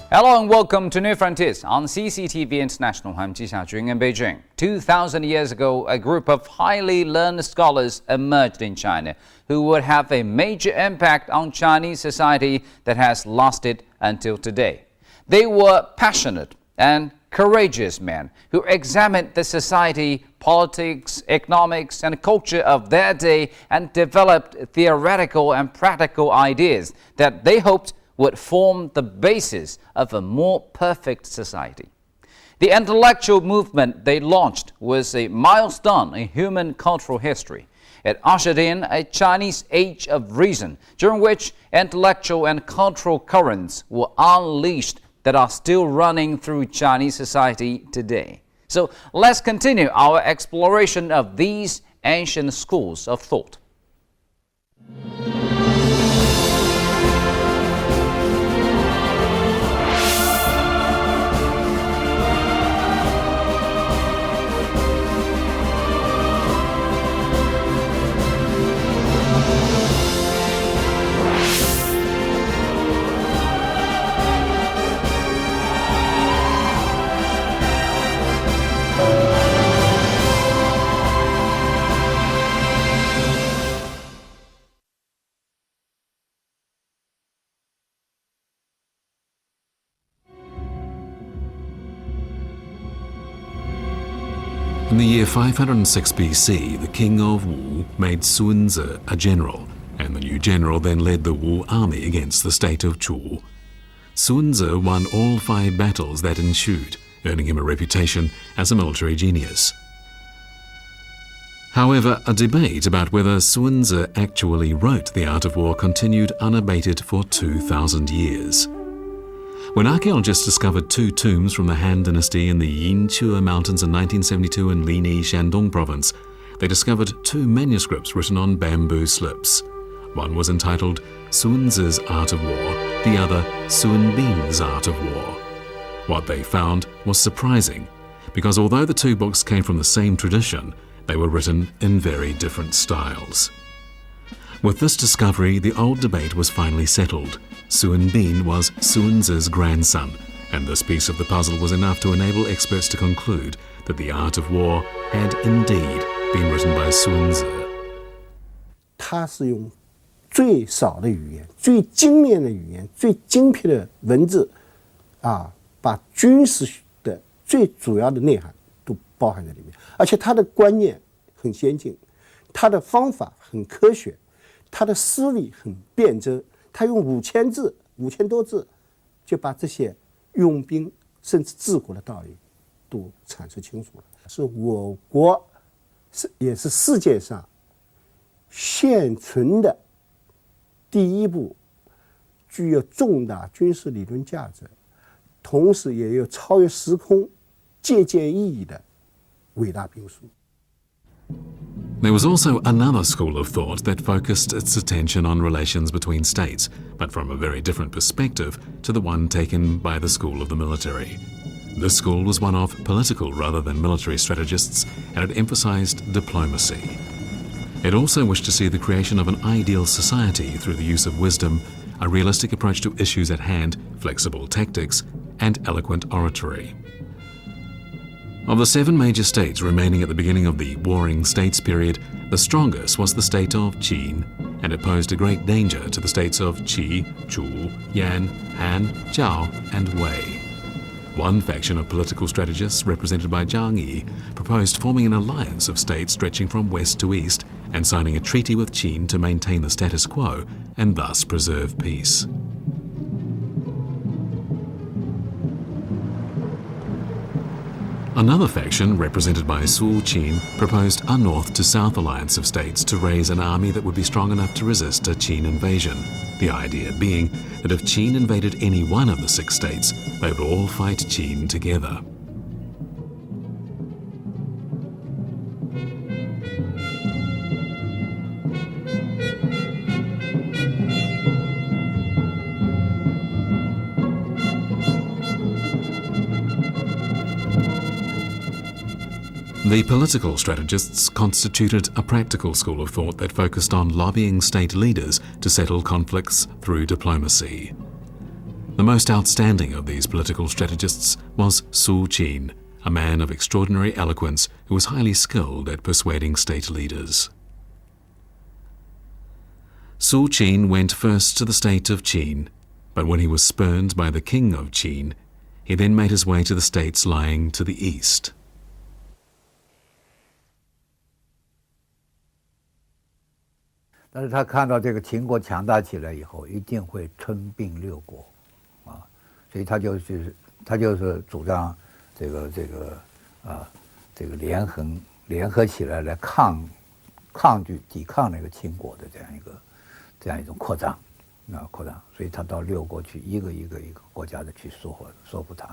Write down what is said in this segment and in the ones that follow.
Hello and welcome to New Frontiers on CCTV International. I'm Ji Xiaojun in Beijing. 2,000 years ago, a group of highly learned scholars emerged in China who would have a major impact on Chinese society that has lasted until today. They were passionate and courageous men who examined the society, politics, economics, and culture of their day and developed theoretical and practical ideas that they hoped would form the basis of a more perfect society. The intellectual movement they launched was a milestone in human cultural history. It ushered in a Chinese age of reason, during which intellectual and cultural currents were unleashed that are still running through Chinese society today. So let's continue our exploration of these ancient schools of thought. In the year 506 BC, the king of Wu made Sunzi a general, and the new general then led the Wu army against the state of Chu. Sunzi won all 5 battles that ensued, earning him a reputation as a military genius. However, a debate about whether Sunzi actually wrote The Art of War continued unabated for 2,000 years. When archaeologists discovered 2 tombs from the Han Dynasty in the Yinchuo Mountains in 1972 in Linyi, Shandong Province, they discovered 2 manuscripts written on bamboo slips. One was entitled Sunzi's Art of War, the other Sun Bin's Art of War. What they found was surprising, because although the 2 books came from the same tradition, they were written in very different styles. With this discovery, the old debate was finally settled. Sun Bin was Sunzi's grandson, and this piece of the puzzle was enough to enable experts to conclude that The Art of War had indeed been written by Sunzi. 他是用最少的语言、最精炼的语言、最精辟的文字，把军事的最主要的内涵都包含在里面，而且他的观念很先进，他的方法很科学，他的思维很辩证。他用5000字、5000多字，就把这些用兵甚至治国的道理都阐述清楚了。是我国也是世界上现存的第一部具有重大军事理论价值，同时也有超越时空、借鉴意义的伟大兵书。There was also another school of thought that focused its attention on relations between states, but from a very different perspective to the one taken by the school of the military. This school was one of political rather than military strategists, and it emphasized diplomacy. It also wished to see the creation of an ideal society through the use of wisdom, a realistic approach to issues at hand, flexible tactics, and eloquent oratory. Of the 7 major states remaining at the beginning of the Warring States period, the strongest was the state of Qin, and it posed a great danger to the states of Qi, Chu, Yan, Han, Zhao, and Wei. One faction of political strategists, represented by Zhang Yi, proposed forming an alliance of states stretching from west to east and signing a treaty with Qin to maintain the status quo and thus preserve peace. Another faction, represented by Su Qin, proposed a north to south alliance of states to raise an army that would be strong enough to resist a Qin invasion. The idea being that if Qin invaded any one of the 6 states, they would all fight Qin together. The political strategists constituted a practical school of thought that focused on lobbying state leaders to settle conflicts through diplomacy. The most outstanding of these political strategists was Su Qin, a man of extraordinary eloquence who was highly skilled at persuading state leaders. Su Qin went first to the state of Qin, but when he was spurned by the king of Qin, he then made his way to the states lying to the east. 但是他看到这个秦国强大起来以后，一定会吞并六国，啊，所以他就是主张这个联合起来抗拒抵抗那个秦国的这样一种扩张，所以他到六国去一个国家的去说服他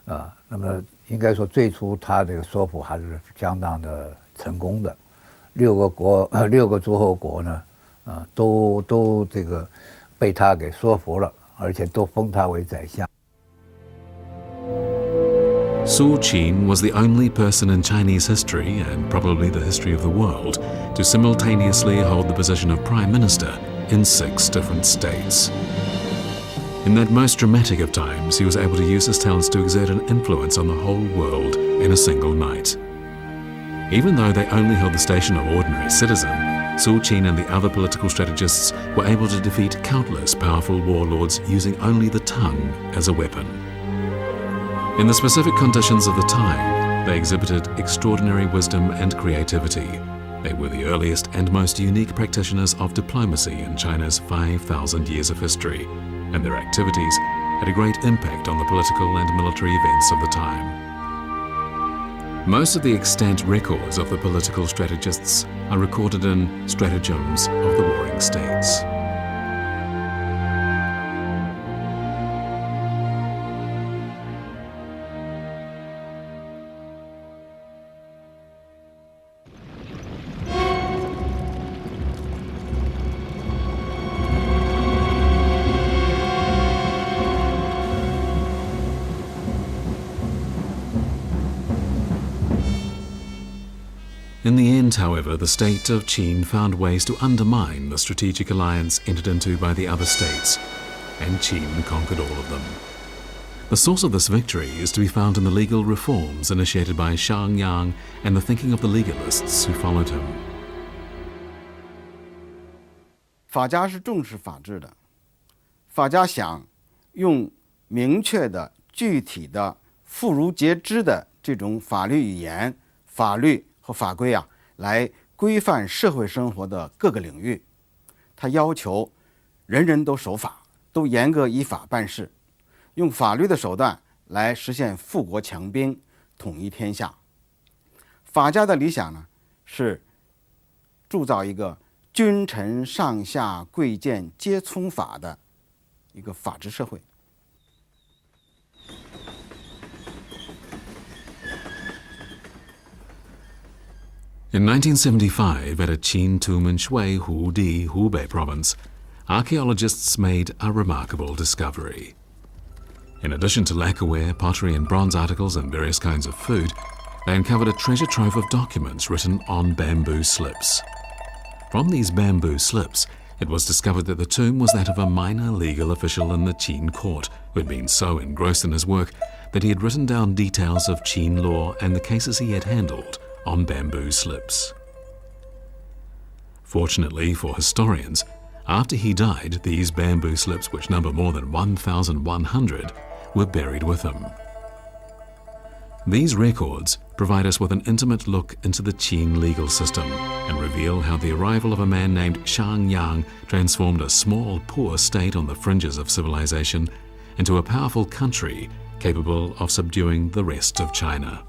们，那么应该说最初他这个说服还是相当的成功的。 六个诸侯国呢，都这个被他给说服了，而且都封他为宰相。 Su Qin was the only person in Chinese history, and probably the history of the world, to simultaneously hold the position of Prime Minister in 6 different states. In that most dramatic of times, he was able to use his talents to exert an influence on the whole world in a single night. Even though they only held the station of ordinary citizen, Su Qin and the other political strategists were able to defeat countless powerful warlords using only the tongue as a weapon. In the specific conditions of the time, they exhibited extraordinary wisdom and creativity. They were the earliest and most unique practitioners of diplomacy in China's 5,000 years of history, and their activities had a great impact on the political and military events of the time. Most of the extant records of the political strategists are recorded in Stratagems of the Warring States. In the end, however, the state of Qin found ways to undermine the strategic alliance entered into by the other states, and Qin conquered all of them. The source of this victory is to be found in the legal reforms initiated by Shang Yang and the thinking of the legalists who followed him. 法家是重视法治的，法家想用明确的、具体的、妇孺皆知的这种法律语言、法律和法规来规范社会生活的各个领域。他要求人人都守法，都严格依法办事，用法律的手段来实现富国强兵、统一天下。法家的理想呢，是铸造一个君臣上下贵贱皆从法的一个法治社会。In 1975, at a Qin Tumen Shui Hudi Hubei province, archaeologists made a remarkable discovery. In addition to lacquerware, pottery and bronze articles and various kinds of food, they uncovered a treasure trove of documents written on bamboo slips. From these bamboo slips, it was discovered that the tomb was that of a minor legal official in the Qin court who had been so engrossed in his work that he had written down details of Qin law and the cases he had handled on bamboo slips. Fortunately for historians, after he died, these bamboo slips, which number more than 1,100, were buried with him. These records provide us with an intimate look into the Qin legal system and reveal how the arrival of a man named Shang Yang transformed a small, poor state on the fringes of civilization into a powerful country capable of subduing the rest of China.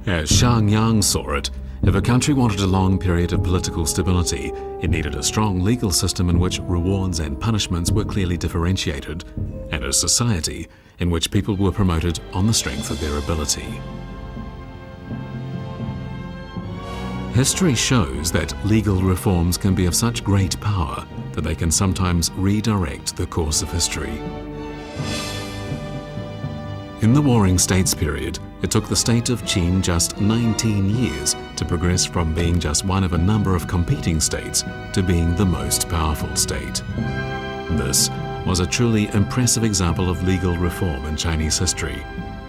As Shang Yang saw it, if a country wanted a long period of political stability, it needed a strong legal system in which rewards and punishments were clearly differentiated, and a society in which people were promoted on the strength of their ability. History shows that legal reforms can be of such great power that they can sometimes redirect the course of history. In the Warring States period, it took the state of Qin just 19 years to progress from being just one of a number of competing states to being the most powerful state. This was a truly impressive example of legal reform in Chinese history,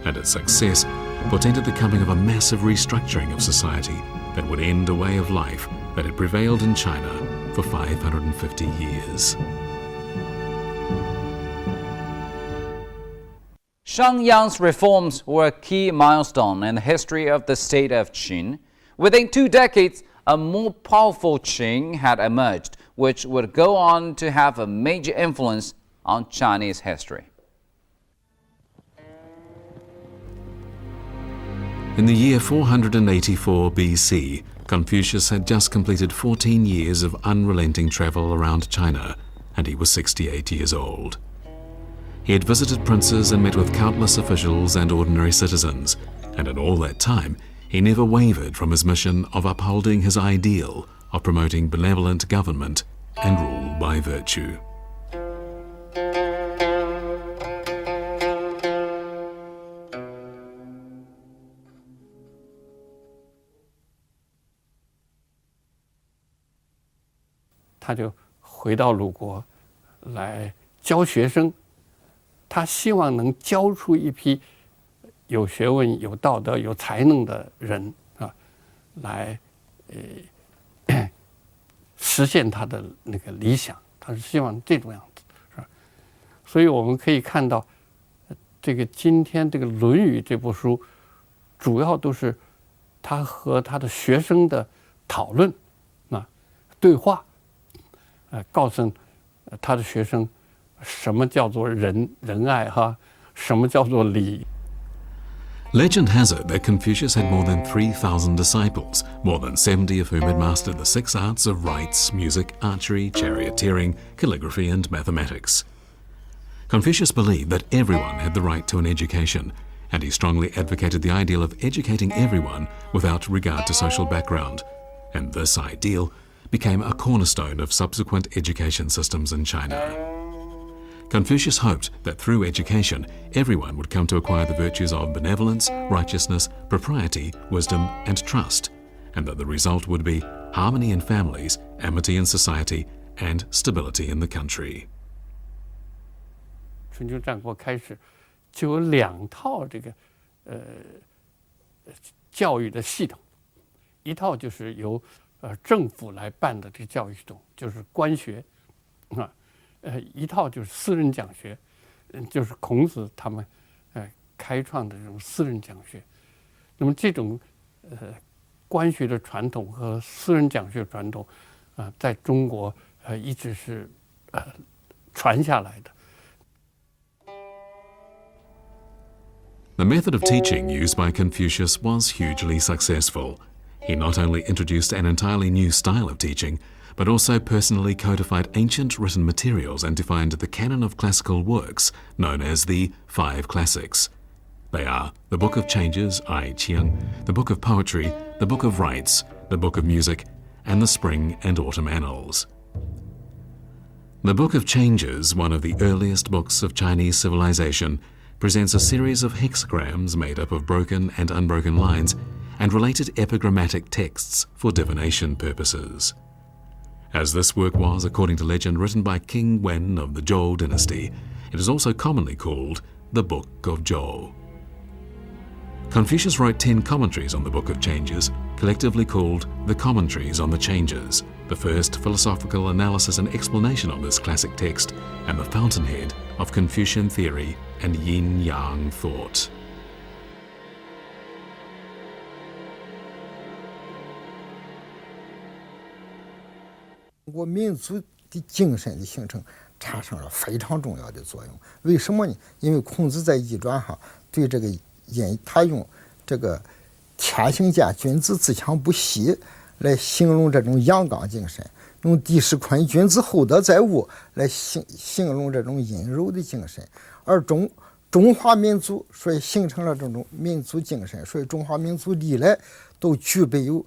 and its success portended the coming of a massive restructuring of society that would end a way of life that had prevailed in China for 550 years. Shang Yang's reforms were a key milestone in the history of the state of Qin. Within 2 decades, a more powerful Qin had emerged, which would go on to have a major influence on Chinese history. In the year 484 BC, Confucius had just completed 14 years of unrelenting travel around China, and he was 68 years old. He had visited princes and met with countless officials and ordinary citizens, and in all that time, he never wavered from his mission of upholding his ideal of promoting benevolent government and rule by virtue.他就回到鲁国来教学生，他希望能教出一批有学问、有道德、有才能的人啊，来实现他的那个理想。他是希望这种样子，是吧？所以我们可以看到，这个今天这个《论语》这部书，主要都是他和他的学生的讨论啊、对话。告诉他的学生什么叫做仁爱哈，什么叫做礼。Legend has it that Confucius had more than 3,000 disciples, more than 70 of whom had mastered the 6 arts of rites, music, archery, charioteering, calligraphy, and mathematics. Confucius believed that everyone had the right to an education, and he strongly advocated the ideal of educating everyone without regard to social background. And this ideal became a cornerstone of subsequent education systems in China. Confucius hoped that through education, everyone would come to acquire the virtues of benevolence, righteousness, propriety, wisdom, and trust, and that the result would be harmony in families, amity in society, and stability in the country. 春秋战国开始就有2套这个教育的系统，一套就是由政府来办的这个教育系统，就是官学，啊，一套就是私人讲学，就是孔子他们开创的这种私人讲学。那么这种官学的传统和私人讲学传统在中国一直是传下来的。The method of teaching used by Confucius was hugely successful. He not only introduced an entirely new style of teaching, but also personally codified ancient written materials and defined the canon of classical works, known as the 5 Classics. They are the Book of Changes, I Qiang, the Book of Poetry, the Book of Rites, the Book of Music, and the Spring and Autumn Annals. The Book of Changes, one of the earliest books of Chinese civilization, presents a series of hexagrams made up of broken and unbroken lines and related epigrammatic texts for divination purposes. As this work was, according to legend, written by King Wen of the Zhou dynasty, it is also commonly called the Book of Zhou. Confucius wrote 10 commentaries on the Book of Changes, collectively called the Commentaries on the Changes, the first philosophical analysis and explanation of this classic text, and the fountainhead of Confucian theory and yin-yang thought. 中国民族的精神的形成产生了非常重要的作用。为什么呢？因为孔子在《易传》上对这个他用这个天行健，君子自强不息来形容这种阳刚精神，用地势坤，君子厚德载物来形容这种阴柔的精神。而中华民族所以形成了这种民族精神，所以中华民族历来都具备有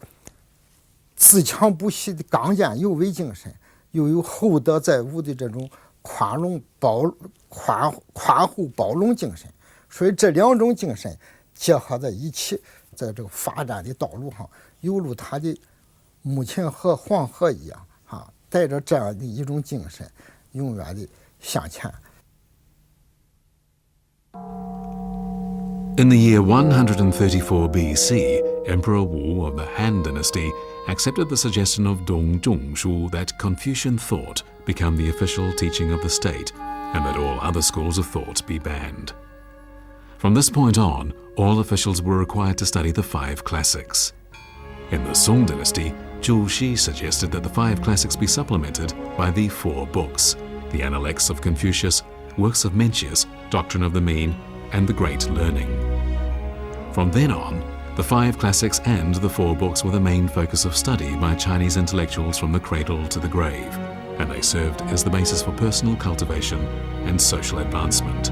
自强不息的刚健有为精神，又有厚德载物的这种宽厚包容精神。所以这两种精神结合在一起，在这个发展的道路上，犹如他的母亲和黄河一样带着这样的一种精神，永远的向前。In the year 134 BC, Emperor Wu of the Han Dynasty accepted the suggestion of Dong Zhongshu that Confucian thought become the official teaching of the state and that all other schools of thought be banned. From this point on, all officials were required to study the 5 classics. In the Song Dynasty, Zhu Xi suggested that the 5 classics be supplemented by the 4 books, the Analects of Confucius, Works of Mencius, Doctrine of the Mean, and the Great Learning. From then on, the 5 classics and the 4 books were the main focus of study by Chinese intellectuals from the cradle to the grave, and they served as the basis for personal cultivation and social advancement.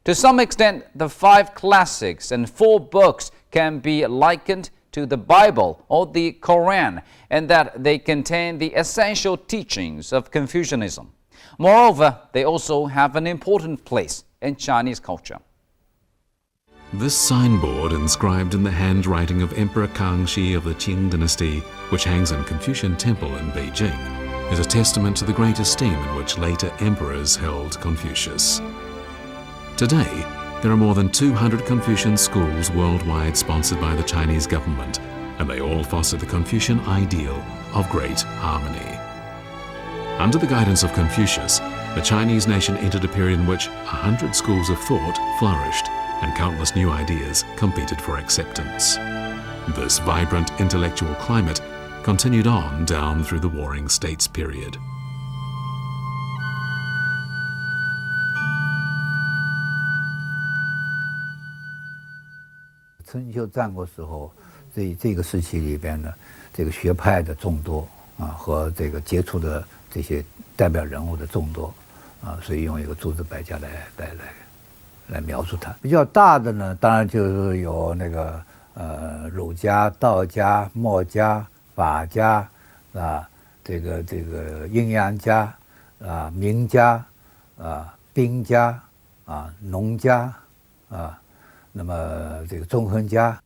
To some extent, the 5 classics and 4 books can be likened to the Bible or the Quran, and that they contain the essential teachings of Confucianism. Moreover, they also have an important place in Chinese culture. This signboard, inscribed in the handwriting of Emperor Kangxi of the Qing dynasty, which hangs in Confucian Temple in Beijing, is a testament to the great esteem in which later emperors held Confucius. Today, there are more than 200 Confucian schools worldwide sponsored by the Chinese government, and they all foster the Confucian ideal of great harmony. Under the guidance of Confucius, the Chinese nation entered a period in which 100 schools of thought flourished and countless new ideas competed for acceptance. This vibrant intellectual climate continued on down through the Warring States period. 春秋战国时候，这个时期里边呢，这个学派的众多和这个接触的这些代表人物的众多所以用一个诸子百家来描述它。比较大的呢，当然就是有那个儒家、道家、墨家、法家这个阴阳家名家兵家农家那么这个纵横家。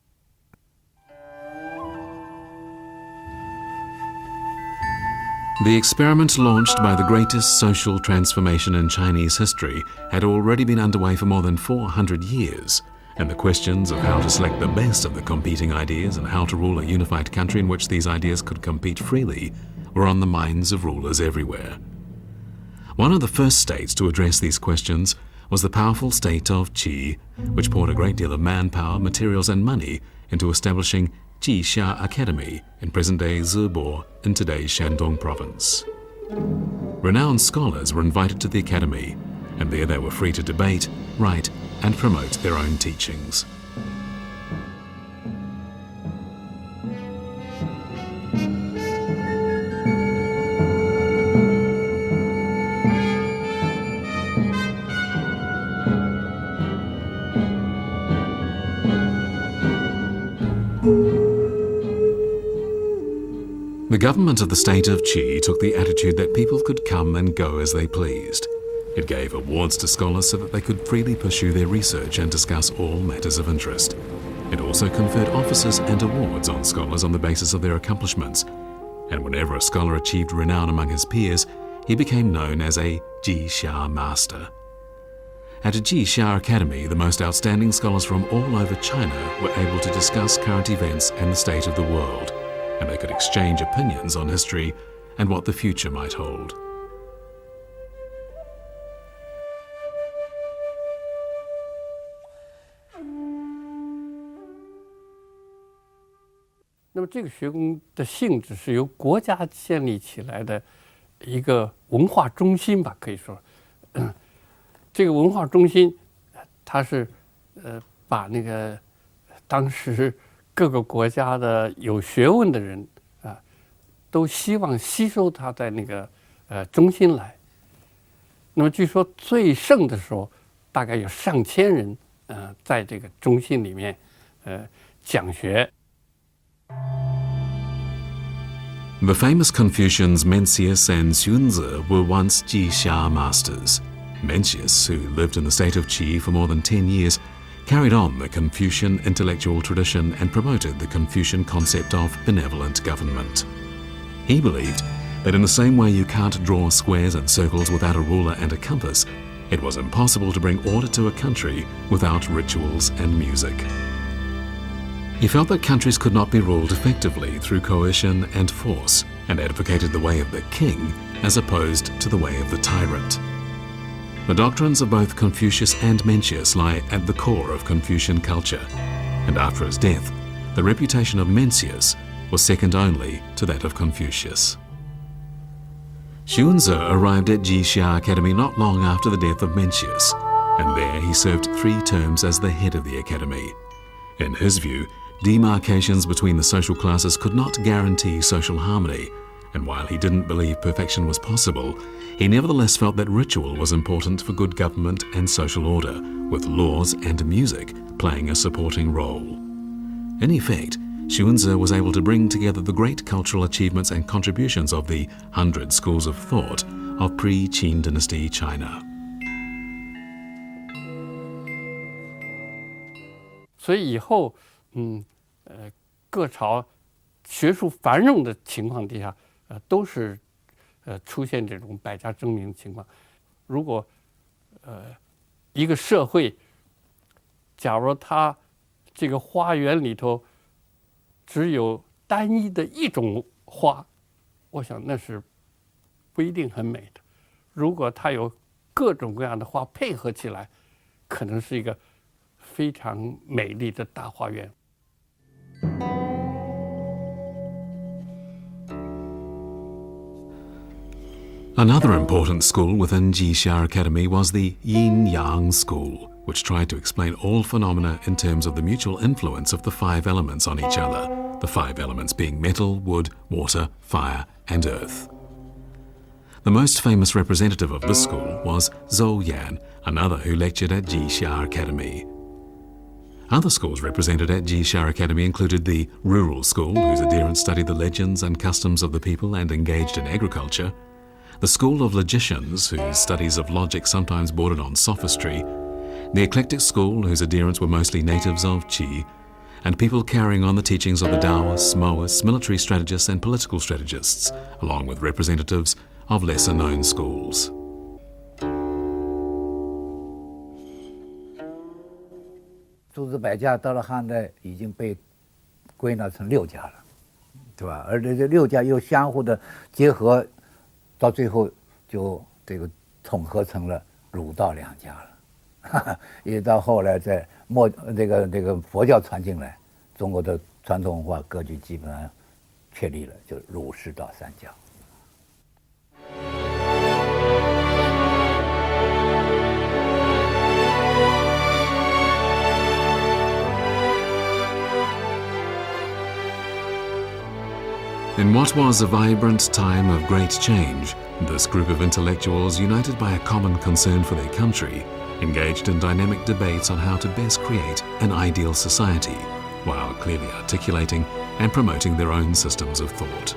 The experiment launched by the greatest social transformation in Chinese history had already been underway for more than 400 years, and the questions of how to select the best of the competing ideas and how to rule a unified country in which these ideas could compete freely were on the minds of rulers everywhere. One of the first states to address these questions was the powerful state of Qi, which poured a great deal of manpower, materials and money into establishing Jixia Academy in present-day Zibo in today's Shandong province. Renowned scholars were invited to the academy, and there they were free to debate, write and promote their own teachings. The government of the state of Qi took the attitude that people could come and go as they pleased. It gave awards to scholars so that they could freely pursue their research and discuss all matters of interest. It also conferred offices and awards on scholars on the basis of their accomplishments. And whenever a scholar achieved renown among his peers, he became known as a Jixia master. At a Jixia Academy, the most outstanding scholars from all over China were able to discuss current events and the state of the world, and they could exchange opinions on history and what the future might hold. 那么这个学宫的性质是由国家建立起来的一个文化中心吧，可以说，这个文化中心，它是把那个当时各个国家的有学问的人都希望吸收它在那个中心来。那么据说最盛的时候，大概有上千人在这个中心里面讲学。The famous Confucians Mencius and Xunzi were once Jixia masters. Mencius, who lived in the state of Qi for more than 10 years, carried on the Confucian intellectual tradition and promoted the Confucian concept of benevolent government. He believed that in the same way you can't draw squares and circles without a ruler and a compass, it was impossible to bring order to a country without rituals and music. He felt that countries could not be ruled effectively through coercion and force, and advocated the way of the king as opposed to the way of the tyrant. The doctrines of both Confucius and Mencius lie at the core of Confucian culture, and after his death, the reputation of Mencius was second only to that of Confucius. Xunzi arrived at Jixia Academy not long after the death of Mencius, and there he served 3 terms as the head of the academy. In his view, demarcations between the social classes could not guarantee social harmony, and while he didn't believe perfection was possible, he nevertheless felt that ritual was important for good government and social order, with laws and music playing a supporting role. In effect, Xunzi was able to bring together the great cultural achievements and contributions of the 100 schools of thought of pre-Qin dynasty China. 所以以后，各朝学术繁荣的情况底下，都是出现这种百家争鸣的情况。如果一个社会，假如它这个花园里头只有单一的一种花，我想那是不一定很美的。如果它有各种各样的花配合起来，可能是一个非常美丽的大花园。Another important school within Jixia Academy was the Yin-Yang School, which tried to explain all phenomena in terms of the mutual influence of the 5 elements on each other, the 5 elements being metal, wood, water, fire, and earth. The most famous representative of this school was Zhou Yan, another who lectured at Jixia Academy. Other schools represented at Jixia Academy included the Rural School, whose adherents studied the legends and customs of the people and engaged in agriculture, the School of Logicians, whose studies of logic sometimes bordered on sophistry, the Eclectic School, whose adherents were mostly natives of Qi, and people carrying on the teachings of the Taoists, Moists, military strategists, and political strategists, along with representatives of lesser-known schools. 诸子百家到了汉代已经被归纳成6家了，对吧？而这6家又相互的结合，到最后就这个统合成了儒道2家了。一直到后来在这个佛教传进来，中国的传统文化格局基本上确立了，就儒释道3家。In what was a vibrant time of great change, this group of intellectuals, united by a common concern for their country, engaged in dynamic debates on how to best create an ideal society, while clearly articulating and promoting their own systems of thought.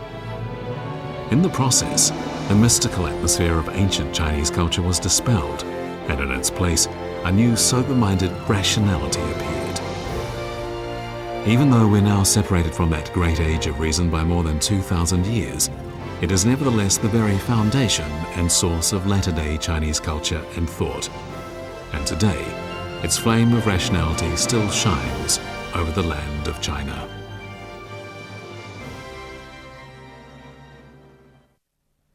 In the process, the mystical atmosphere of ancient Chinese culture was dispelled, and in its place, a new sober-minded rationality appeared. Even though we're now separated from that great age of reason by more than 2,000 years, it is nevertheless the very foundation and source of latter-day Chinese culture and thought. And today, its flame of rationality still shines over the land of China.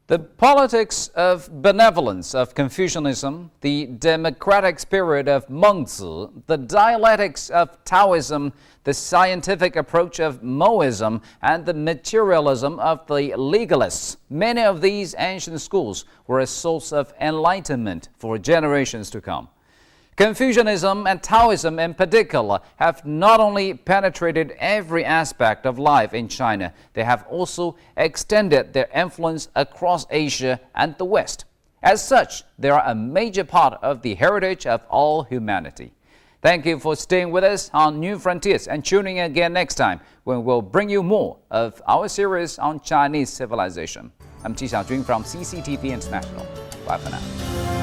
The politics of benevolence of Confucianism, the democratic spirit of Mengzi, the dialectics of Taoism, the scientific approach of Moism, and the materialism of the legalists. Many of these ancient schools were a source of enlightenment for generations to come. Confucianism and Taoism in particular have not only penetrated every aspect of life in China, they have also extended their influence across Asia and the West. As such, they are a major part of the heritage of all humanity. Thank you for staying with us on New Frontiers and tuning in again next time when we'll bring you more of our series on Chinese civilization. I'm Qi Xiaojun from CCTV International. Bye for now.